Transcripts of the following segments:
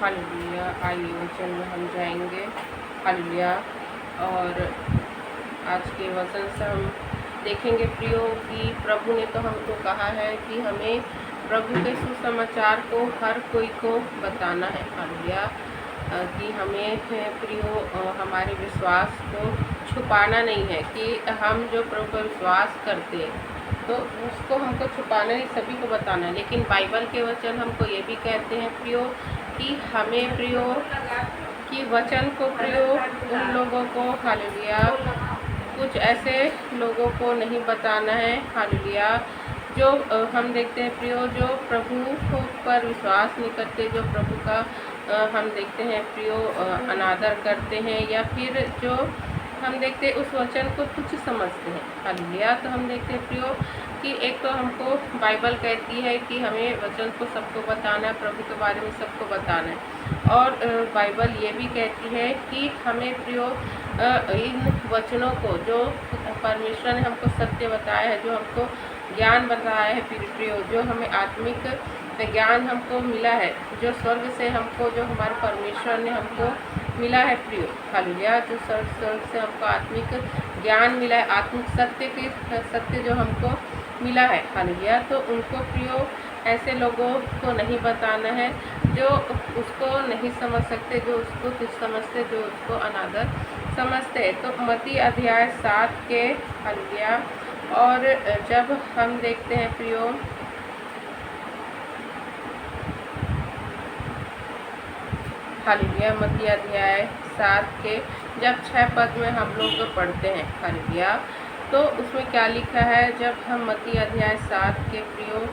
Hallelujah. आइए वचन में हम जाएंगे। हालेलुया। और आज के वचन से हम देखेंगे प्रियो कि प्रभु ने तो हमको कहा है कि हमें प्रभु के सुसमाचार को हर कोई को बताना है। हालेलुया। कि हमें प्रियो हमारे विश्वास को छुपाना नहीं है कि हम जो प्रभु पर विश्वास करते हैं तो उसको हमको छुपाना नहीं, सभी को बताना है। लेकिन बाइबल के वचन हमको ये भी कहते हैं प्रियो कि हमें प्रियो कि वचन को प्रियो उन लोगों को हालेलुया कुछ ऐसे लोगों को नहीं बताना है। हालेलुया। जो हम देखते हैं प्रियो जो प्रभु पर विश्वास नहीं करते, जो प्रभु का हम देखते हैं प्रियो अनादर करते हैं, या फिर जो हम देखते हैं उस वचन को तुच्छ समझते हैं। हालेलुया। तो हम देखते हैं प्रियो कि एक तो हमको बाइबल कहती है कि हमें वचन को सबको बताना है, प्रभु के बारे में सबको बताना है। और बाइबल ये भी कहती है कि हमें प्रियो इन वचनों को जो परमेश्वर ने हमको सत्य बताया है, जो हमको ज्ञान बताया है प्रियो, जो हमें आत्मिक ज्ञान हमको मिला है, जो स्वर्ग से हमको, जो हमारे परमेश्वर ने हमको मिला है प्रियो। हालेलुया। जो स्वर्ग से हमको आत्मिक ज्ञान मिला है, आत्मिक सत्य जो हमको मिला है। हालेलुया। तो उनको प्रियो ऐसे लोगों को नहीं बताना है जो उसको नहीं समझ सकते, जो उसको तुच्छ समझते, जो उसको अनादर समझते हैं। तो मत्ती अध्याय 7 के हालेलुया। और जब हम देखते हैं प्रियो हालेलुया मत्ती अध्याय 7 के जब 6 पद में हम लोग पढ़ते हैं हालेलुया, तो उसमें क्या लिखा है। जब हम मत्ती अध्याय 7 के प्रियो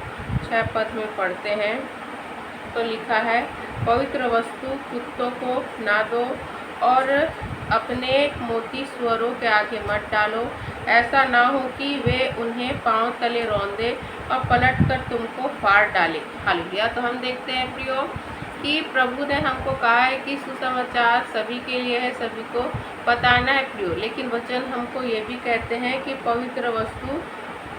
6 पद में पढ़ते हैं तो लिखा है, पवित्र वस्तु कुत्तों को ना दो और अपने मोती सुअरों के आगे मत डालो, ऐसा ना हो कि वे उन्हें पांव तले रौंदे और पलटकर तुमको फाड़ डाले। हालेलुया। तो हम देखते हैं प्रियो कि प्रभु ने हमको कहा है कि सुसमाचार सभी के लिए है, सभी को बताना है प्रियो। लेकिन वचन हमको ये भी कहते हैं कि पवित्र वस्तु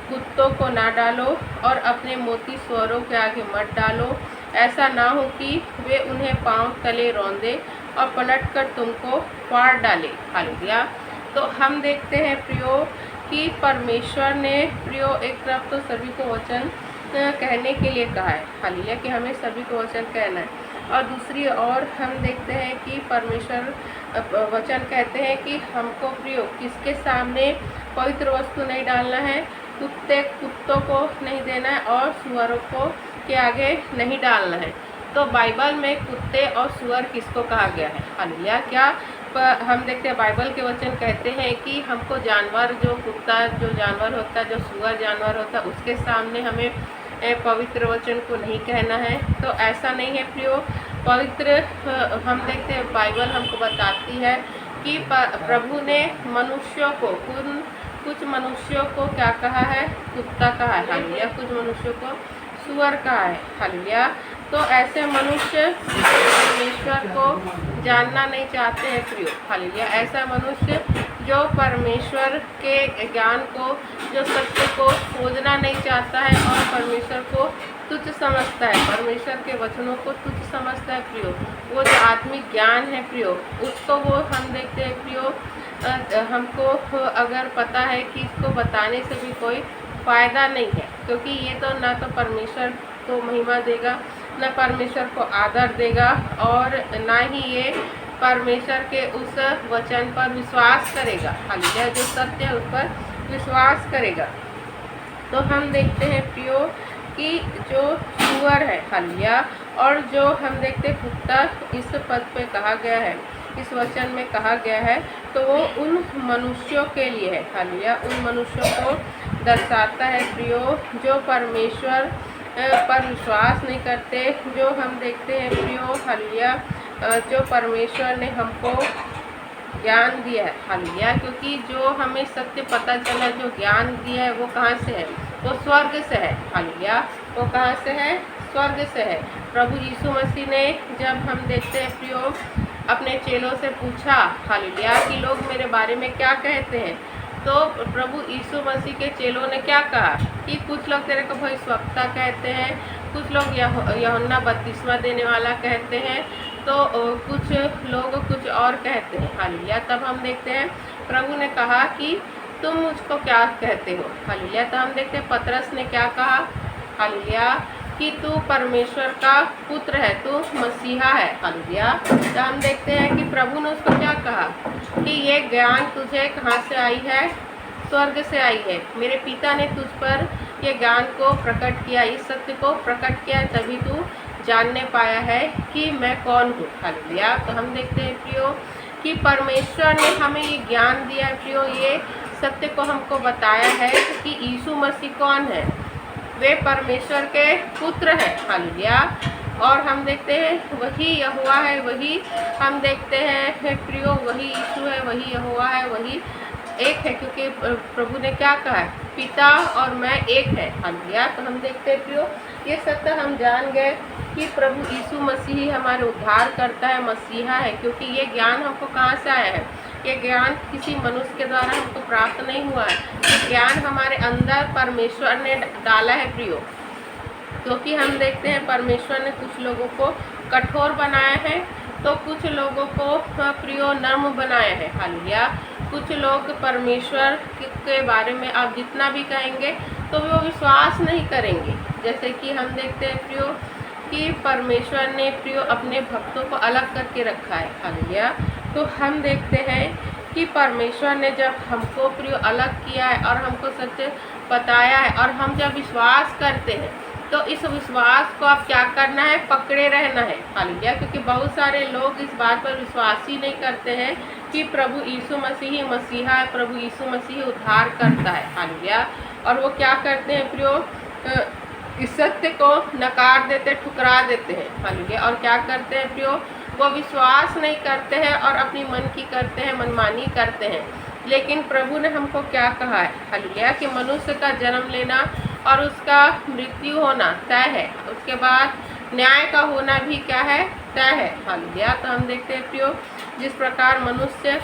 कुत्तों को ना डालो और अपने मोती सुअरों के आगे मत डालो, ऐसा ना हो कि वे उन्हें पांव तले रौंदे और पलटकर तुमको फाड़ डाले। हालेलुया। तो हम देखते हैं प्रियो कि परमेश्वर ने प्रियो एक तरफ तो सभी को वचन कहने के लिए कहा है। हालेलुया। कि हमें सभी को वचन कहना है, और दूसरी ओर हम देखते हैं कि परमेश्वर वचन कहते हैं कि हमको प्रियो किसके सामने पवित्र वस्तु नहीं डालना है, कुत्तों को नहीं देना है और सुअरों को के आगे नहीं डालना है। तो बाइबल में कुत्ते और सुअर किसको कहा गया है। हालेलुया। क्या हम देखते हैं बाइबल के वचन कहते हैं कि हमको जानवर, जो कुत्ता जो जानवर होता है, जो सुअर जानवर होता है, उसके सामने हमें पवित्र वचन को नहीं कहना है। तो ऐसा नहीं है प्रियो। पवित्र हम देखते हैं बाइबल हमको बताती है कि प्रभु ने मनुष्यों को कुछ मनुष्यों को क्या कहा है, कुत्ता कहा है। हालेलुया। कुछ मनुष्यों को सुअर कहा है। हालेलुया। तो ऐसे मनुष्य परमेश्वर को जानना नहीं चाहते हैं प्रियो। हालेलुया। ऐसा मनुष्य जो परमेश्वर के ज्ञान को, जो सत्य को खोजना नहीं चाहता है और परमेश्वर को तुच्छ समझता है, परमेश्वर के वचनों को तुच्छ समझता है प्रियो। वो जो आत्मिक ज्ञान है प्रियो, उसको वो हम देखते हैं प्रियो हमको अगर पता है कि इसको बताने से भी कोई फ़ायदा नहीं है, क्योंकि ये तो ना तो परमेश्वर को महिमा देगा, न परमेश्वर को आदर देगा, और ना ही ये परमेश्वर के उस वचन पर विश्वास करेगा। हालेलुया। जो सत्य है उस पर विश्वास करेगा। तो हम देखते हैं प्रियो कि जो सुअर है हालेलुया, और जो हम देखते हैं कुत्ता इस पद पे कहा गया है, इस वचन में कहा गया है, तो वो उन मनुष्यों के लिए है। हालेलुया। उन मनुष्यों को दर्शाता है प्रियो जो परमेश्वर पर विश्वास नहीं करते, जो हम देखते हैं प्रियो हालेलुया जो परमेश्वर ने हमको ज्ञान दिया है। हालेलुया। क्योंकि जो हमें सत्य पता चला, जो ज्ञान दिया है, वो कहाँ से है, वो स्वर्ग से है। हालेलुया। वो कहाँ से है, स्वर्ग से है। प्रभु यीशु मसीह ने जब हम देखते हैं प्रियो अपने चेलों से पूछा हालेलुया कि लोग मेरे बारे में क्या कहते हैं, तो प्रभु यीशु मसीह के चेलों ने क्या कहा कि कुछ लोग तेरे को भविष्यवक्ता कहते हैं, कुछ लोग यूहन्ना बपतिस्मा देने वाला कहते हैं, तो कुछ लोग कुछ और कहते हैं। हालेलुया। तब हम देखते हैं प्रभु ने कहा कि तुम मुझको क्या कहते हो। हालेलुया। तो हम देखते हैं पतरस ने क्या कहा। हालेलुया। कि तू परमेश्वर का पुत्र है, तू मसीहा है। हालेलुया। तो हम देखते हैं कि प्रभु ने उसको क्या कहा कि ये ज्ञान तुझे कहाँ से आई है, स्वर्ग से आई है। मेरे पिता ने तुझ पर ये ज्ञान को प्रकट किया, इस सत्य को प्रकट किया, तभी तू जानने पाया है कि मैं कौन हूँ। हालेलुया। तो हम देखते हैं प्रियो कि परमेश्वर ने हमें ये ज्ञान दिया है प्रियो, ये सत्य को हमको बताया है कि यीशु मसीह कौन है। वे परमेश्वर के पुत्र हैं। हालेलुया। और हम देखते हैं वही यहोवा है, वही हम देखते हैं प्रियो, वही यीशु है, वही यहोवा है, वही एक है, क्योंकि प्रभु ने क्या कहा है, पिता और मैं एक है। हालेलुया। तो हम देखते हैं प्रियो ये सत्य हम जान गए कि प्रभु यीशु मसीह हमारे उद्धार करता है, मसीहा है, क्योंकि ये ज्ञान हमको कहाँ से आया है। ये ज्ञान किसी मनुष्य के द्वारा हमको प्राप्त नहीं हुआ है, ये ज्ञान हमारे अंदर परमेश्वर ने डाला है प्रियो। क्योंकि हम देखते हैं परमेश्वर ने कुछ लोगों को कठोर बनाया है, तो कुछ लोगों को प्रियो नर्म बनाया है। हालेलुया। कुछ लोग परमेश्वर के बारे में आप जितना भी कहेंगे तो वो विश्वास नहीं करेंगे। जैसे कि हम देखते हैं प्रियो कि परमेश्वर ने प्रियो अपने भक्तों को अलग करके रखा है। हालेलुया। तो हम देखते हैं कि परमेश्वर ने जब हमको प्रियो अलग किया है और हमको सत्य बताया है, और हम जब विश्वास करते हैं तो इस विश्वास को आप क्या करना है, पकड़े रहना है। हालेलुया। क्योंकि बहुत सारे लोग इस बात पर विश्वास ही नहीं करते हैं कि प्रभु यीशु मसीह ही मसीहा है, प्रभु यीशु मसीह उद्धार करता है। हालेलुया। और वो क्या करते हैं प्रियो, इस सत्य को नकार देते, ठुकरा देते हैं। हालेलुया। और क्या करते हैं प्रियो, वो विश्वास नहीं करते हैं और अपनी मन की करते हैं, मनमानी करते हैं। लेकिन प्रभु ने हमको क्या कहा है। हालेलुया। कि मनुष्य का जन्म लेना और उसका मृत्यु होना तय है, उसके बाद न्याय का होना भी क्या है, तय है। हालेलुया। तो हम देखते हैं प्रियो जिस प्रकार मनुष्य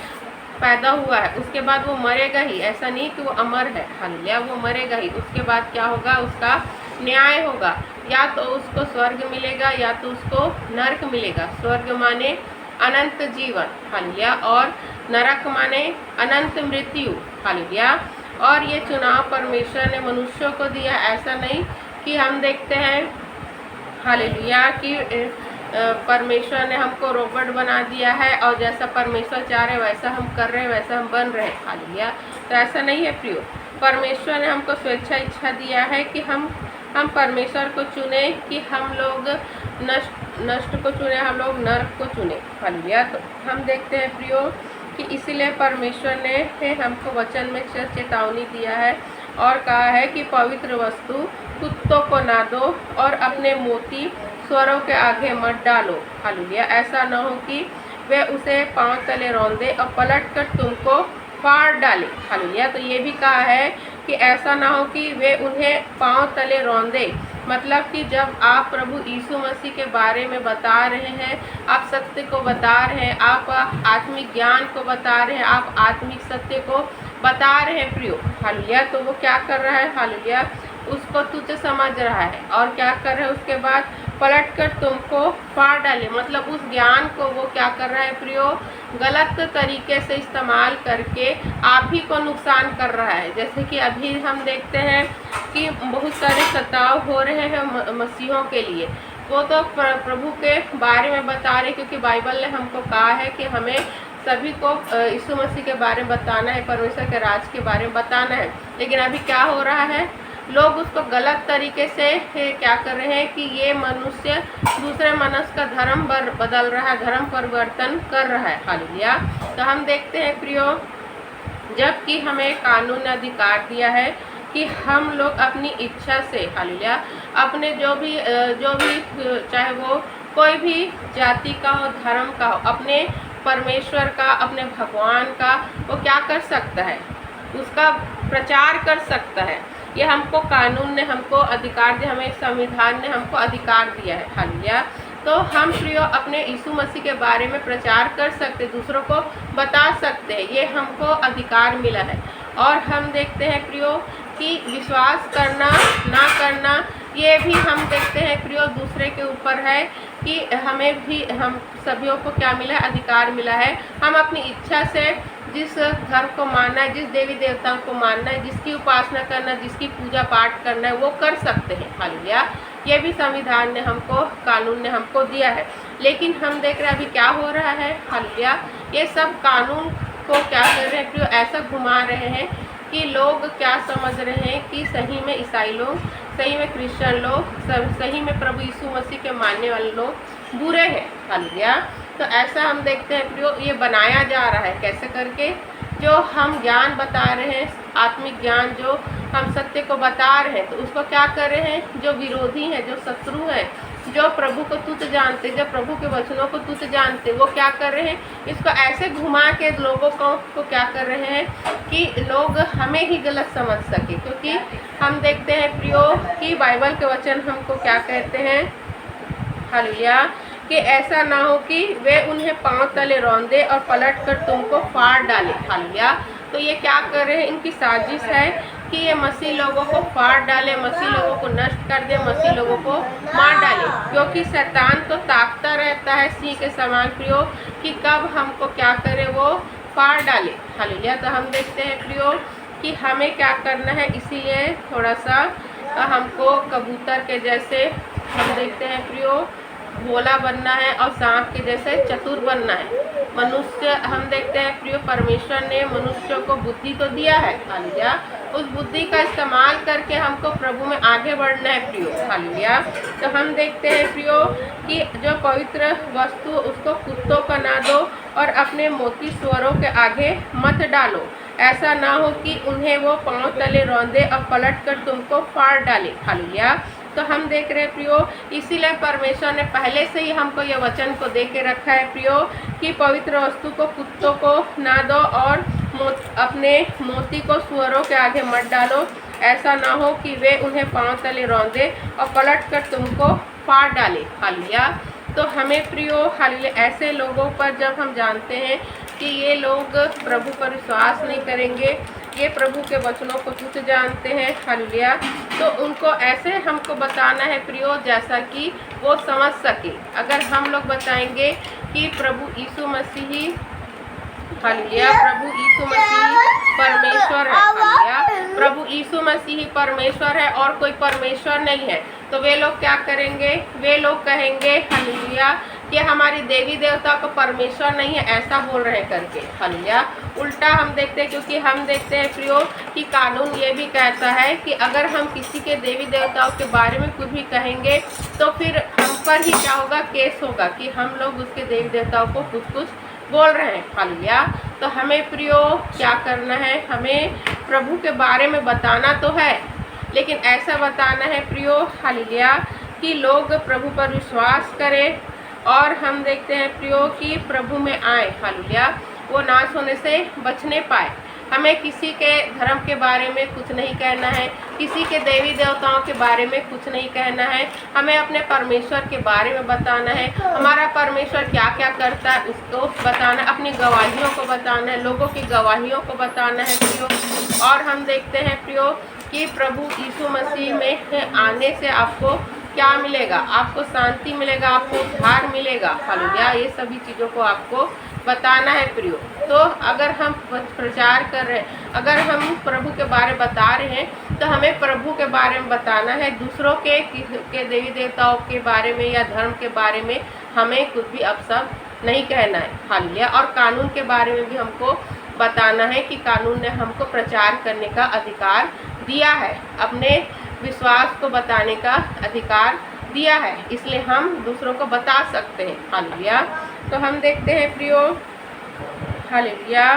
पैदा हुआ है उसके बाद वो मरेगा ही, ऐसा नहीं कि वो अमर है। हालेलुया। वो मरेगा ही, उसके बाद क्या होगा, उसका न्याय होगा। या तो उसको स्वर्ग मिलेगा या तो उसको नरक मिलेगा। स्वर्ग माने अनंत जीवन। हालेलुया। और नरक माने अनंत मृत्यु। हालेलुया। और ये चुनाव परमेश्वर ने मनुष्यों को दिया, ऐसा नहीं कि हम देखते हैं हालेलुया कि परमेश्वर ने हमको रोबोट बना दिया है और जैसा परमेश्वर चाह रहे वैसा हम कर रहे हैं, वैसा हम बन रहे हैं। हालेलुया। तो ऐसा नहीं है प्रियो। परमेश्वर ने हमको स्वेच्छा इच्छा दिया है कि हम परमेश्वर को चुने, कि हम लोग नष्ट को चुने, हम लोग नरक को चुने। हालेलुया। तो हम देखते हैं प्रियो कि इसीलिए परमेश्वर ने हमको वचन में चेतावनी दिया है और कहा है कि पवित्र वस्तु कुत्तों को ना दो और अपने मोती स्वरों के आगे मत डालो। हालेलुया। ऐसा न हो कि वे उसे पांव तले रौंदे और पलट कर तुमको फाड़ डाले। हालेलुया। तो ये भी कहा है कि ऐसा ना हो कि वे उन्हें पांव तले रौंदे, मतलब कि जब आप प्रभु यीशु मसीह के बारे में बता रहे हैं, आप सत्य को बता रहे हैं, आप आत्मिक ज्ञान को बता रहे हैं, आप आत्मिक सत्य को बता रहे हैं प्रियो। हालेलुया। तो वो क्या कर रहा है, हालेलुया, उसको तुच्छ समझ रहा है और क्या कर रहा है, उसके बाद पलट कर तुमको फाड़ डाले, मतलब उस ज्ञान को वो क्या कर रहा है प्रियो, गलत तरीके से इस्तेमाल करके आप ही को नुकसान कर रहा है। जैसे कि अभी हम देखते हैं कि बहुत सारे सताव हो रहे हैं मसीहों के लिए, वो तो प्रभु के बारे में बता रहे, क्योंकि बाइबल ने हमको कहा है कि हमें सभी को यीशु मसीह के बारे में बताना है, परमेश्वर के राज के बारे में बताना है। लेकिन अभी क्या हो रहा है, लोग उसको गलत तरीके से क्या कर रहे हैं कि ये मनुष्य दूसरे मनुष्य का धर्म बदल रहा है, धर्म परिवर्तन कर रहा है। हालेलुया। तो हम देखते हैं प्रियो, जबकि हमें कानून ने अधिकार दिया है कि हम लोग अपनी इच्छा से, हालेलुया, अपने जो भी चाहे वो कोई भी जाति का हो, धर्म का हो, अपने परमेश्वर का, अपने भगवान का वो क्या कर सकता है, उसका प्रचार कर सकता है। ये हमको कानून ने हमको अधिकार दिया, हमें संविधान ने हमको अधिकार दिया है। हालेलुया। तो हम प्रियो अपने यीशु मसीह के बारे में प्रचार कर सकते, दूसरों को बता सकते हैं, ये हमको अधिकार मिला है। और हम देखते हैं प्रियो कि विश्वास करना ना करना ये भी हम देखते हैं प्रियो दूसरे के ऊपर है कि हमें भी, हम सभियों को क्या मिला है, अधिकार मिला है। हम अपनी इच्छा से जिस धर्म को मानना है, जिस देवी देवताओं को मानना है, जिसकी उपासना करना है, जिसकी पूजा पाठ करना है, वो कर सकते हैं। हालेलुया। ये भी संविधान ने हमको, कानून ने हमको दिया है। लेकिन हम देख रहे हैं अभी क्या हो रहा है। हालेलुया। ये सब कानून को क्या कर रहे हैं प्रियो, ऐसा घुमा रहे हैं कि लोग क्या समझ रहे हैं कि सही में ईसाई लोग, सही में क्रिश्चियन लोग, सही में प्रभु यीशु मसीह के मानने वाले लोग बुरे हैं। हालेलुया। तो ऐसा हम देखते हैं प्रियो, ये बनाया जा रहा है कैसे करके, जो हम ज्ञान बता रहे हैं, आत्मिक ज्ञान जो हम सत्य को बता रहे हैं, तो उसको क्या कर रहे हैं, जो विरोधी हैं, जो शत्रु हैं, जो प्रभु को तुच्छ जानते, जो प्रभु के वचनों को तुच्छ जानते, वो क्या कर रहे हैं, इसको ऐसे घुमा के लोगों को क्या कर रहे हैं कि लोग हमें ही गलत समझ सके। क्योंकि हम देखते हैं प्रियो कि बाइबल के वचन हमको क्या कहते हैं, हालेलुया, कि ऐसा ना हो कि वे उन्हें पांव तले रौंदे और पलट कर तुमको फाड़ डाले। हालेलुया। तो ये क्या कर रहे हैं, इनकी साजिश है कि ये मसीह लोगों को फाड़ डाले, मसीह लोगों को नष्ट कर दे, मसीह लोगों को मार डाले। क्योंकि शैतान तो ताकता रहता है सिंह के समान प्रियो, कि कब हमको क्या करे, वो फाड़ डाले। हालेलुया। तो हम देखते हैं प्रियो कि हमें क्या करना है, इसीलिए थोड़ा सा हमको कबूतर के जैसे, हम देखते हैं प्रियो, भोला बनना है और सांप के जैसे चतुर बनना है। मनुष्य, हम देखते हैं प्रियो, परमेश्वर ने मनुष्य को बुद्धि तो दिया है। हालेलुया। उस बुद्धि का इस्तेमाल करके हमको प्रभु में आगे बढ़ना है प्रियो। हालेलुया। तो हम देखते हैं प्रियो कि जो पवित्र वस्तु, उसको कुत्तों का ना दो और अपने मोती स्वरों के आगे मत डालो, ऐसा ना हो कि उन्हें वो पांव तले रौंदे और पलट कर तुमको फाड़ डाले। हालेलुया। तो हम देख रहे हैं प्रियो, इसीलिए परमेश्वर ने पहले से ही हमको ये वचन को दे के रखा है प्रियो, कि पवित्र वस्तु को कुत्तों को ना दो और अपने मोती को सुअरों के आगे मत डालो, ऐसा ना हो कि वे उन्हें पांव तले रौंदे और पलट कर तुमको फाड़ डाले। हालेलुया। तो हमें प्रियो, हालेलुया, ऐसे लोगों पर जब हम जानते हैं कि ये लोग प्रभु पर विश्वास नहीं करेंगे, ये प्रभु के वचनों को तुच्छ जानते हैं, हालेलुया, तो उनको ऐसे हमको बताना है प्रियो जैसा कि वो समझ सके। अगर हम लोग बताएंगे कि प्रभु यीशु मसीह ही, हालेलुया, प्रभु यीशु मसीह परमेश्वर है, हालेलुया, प्रभु यीशु मसीह ही परमेश्वर है और कोई परमेश्वर नहीं है, तो वे लोग क्या करेंगे, वे लोग कहेंगे, हालेलुया, कि हमारी देवी देवता को परमेश्वर नहीं है, ऐसा बोल रहे करके। हालेलुया। उल्टा हम देखते हैं, क्योंकि हम देखते हैं प्रियो कि कानून ये भी कहता है कि अगर हम किसी के देवी देवताओं के बारे में कुछ भी कहेंगे तो फिर हम पर ही क्या होगा, केस होगा कि हम लोग उसके देवी देवताओं को कुछ बोल रहे हैं। हालेलुया। तो हमें प्रियो क्या करना है, हमें प्रभु के बारे में बताना तो है, लेकिन ऐसा बताना है प्रियो, हालेलुया, कि लोग प्रभु पर विश्वास करें और हम देखते हैं प्रियो कि प्रभु में आए, हालेलुया, वो नाश होने से बचने पाए। हमें किसी के धर्म के बारे में कुछ नहीं कहना है, किसी के देवी देवताओं के बारे में कुछ नहीं कहना है, हमें अपने परमेश्वर के बारे में बताना है, हमारा परमेश्वर क्या क्या करता है उसको बताना, अपनी गवाहियों को बताना है, लोगों की गवाहियों को बताना है प्रियो। और हम देखते हैं प्रियो कि प्रभु यीशु मसीह में आने से आपको क्या मिलेगा, आपको शांति मिलेगा, आपको उद्धार मिलेगा। हालेलुया। ये सभी चीज़ों को आपको बताना है प्रियो। तो अगर हम प्रचार कर रहे हैं, अगर हम प्रभु के बारे में बता रहे हैं, तो हमें प्रभु के बारे में बताना है, दूसरों के देवी देवताओं के बारे में या धर्म के बारे में हमें कुछ भी अपशब्द नहीं कहना है। हालेलुया। और कानून के बारे में भी हमको बताना है कि कानून ने हमको प्रचार करने का अधिकार दिया है, अपने विश्वास को बताने का अधिकार दिया है, इसलिए हम दूसरों को बता सकते हैं। हालेलुया। तो हम देखते हैं प्रियो, हालेलुया,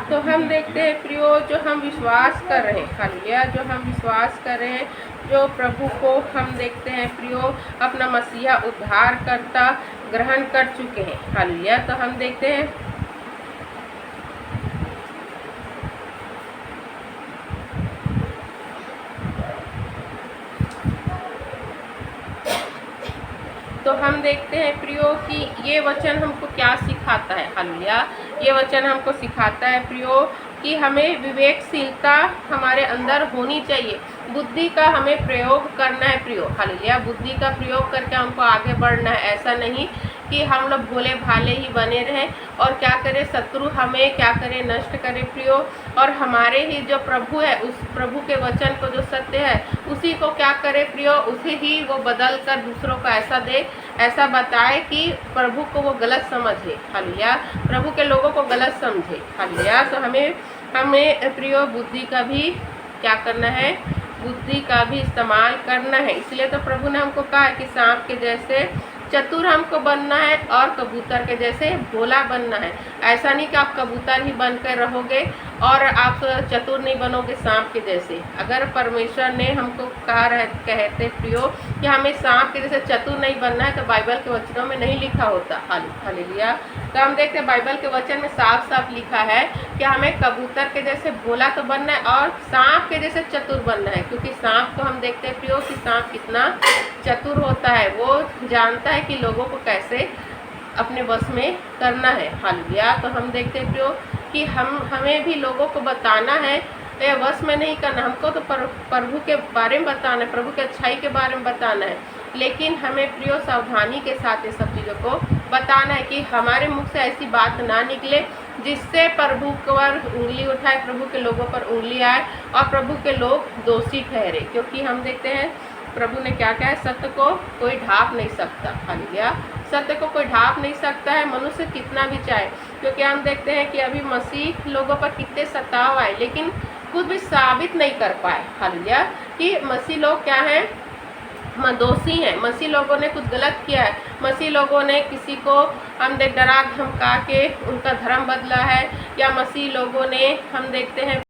तो हम देखते हैं प्रियो, जो हम विश्वास कर रहे हैं, हालेलुया, जो हम विश्वास कर रहे हैं, जो प्रभु को हम देखते हैं प्रियो अपना मसीहा उद्धारकर्ता ग्रहण कर चुके हैं। हालेलुया। तो हम देखते हैं प्रियो कि ये वचन हमको क्या सिखाता है। हालेलुया। ये वचन हमको सिखाता है प्रियो, कि हमें विवेकशीलता हमारे अंदर होनी चाहिए, बुद्धि का हमें प्रयोग करना है प्रियो। हालेलुया। बुद्धि का प्रयोग करके हमको आगे बढ़ना है। ऐसा नहीं कि हम लोग भोले भाले ही बने रहें और क्या करें, शत्रु हमें क्या करे, नष्ट करे प्रियो। और हमारे ही जो प्रभु है, उस प्रभु के वचन को जो सत्य है उसी को क्या करे प्रियो, उसे ही वो बदल कर दूसरों को ऐसा दे, ऐसा बताए कि प्रभु को वो गलत समझे। हालेलुया। प्रभु के लोगों को गलत समझे। हालेलुया। तो हमें प्रियो बुद्धि का भी क्या करना है, बुद्धि का भी इस्तेमाल करना है। इसलिए तो प्रभु ने हमको कहा है कि सांप के जैसे चतुर हमको बनना है और कबूतर के जैसे भोला बनना है। ऐसा नहीं कि आप कबूतर ही बनकर रहोगे और आप चतुर नहीं बनोगे सांप के जैसे। अगर परमेश्वर ने हमको कहते प्रियो कि हमें सांप के जैसे चतुर नहीं बनना है तो बाइबल के वचनों में नहीं लिखा होता। हालेलुया। तो हम देखते हैं बाइबल के वचन में साफ साफ लिखा है कि हमें कबूतर के जैसे भोला तो बनना है और सांप के जैसे चतुर बनना है। क्योंकि सांप को हम देखते हैं प्रियो कि सांप कितना चतुर होता है, वो जानता है कि लोगों को कैसे अपने वश में करना है। हालेलुया। तो हम देखते हैं प्रियो कि हमें भी लोगों को बताना है, तो वश में नहीं करना, हमको तो प्रभु के बारे में बताना है, प्रभु की अच्छाई के बारे में बताना है। लेकिन हमें प्रियो सावधानी के साथ ये सब चीज़ों को बताना है कि हमारे मुख से ऐसी बात ना निकले जिससे प्रभु पर उंगली उठाए, प्रभु के लोगों पर उंगली आए और प्रभु के लोग दोषी ठहरे। क्योंकि हम देखते हैं प्रभु ने क्या कहा है, सत्य को कोई ढांप नहीं सकता। हालेलुया। सत्य को कोई ढांप नहीं सकता है, मनुष्य कितना भी चाहे। क्योंकि हम देखते हैं कि अभी मसीह लोगों पर कितने सताव आए लेकिन खुद भी साबित नहीं कर पाए। हालेलुया। कि मसीह लोग क्या हैं, दोषी हैं। मसीह लोगों ने कुछ गलत किया है, मसीह लोगों ने किसी को हम देख डरा धमका के उनका धर्म बदला है, या मसीह लोगों ने हम देखते हैं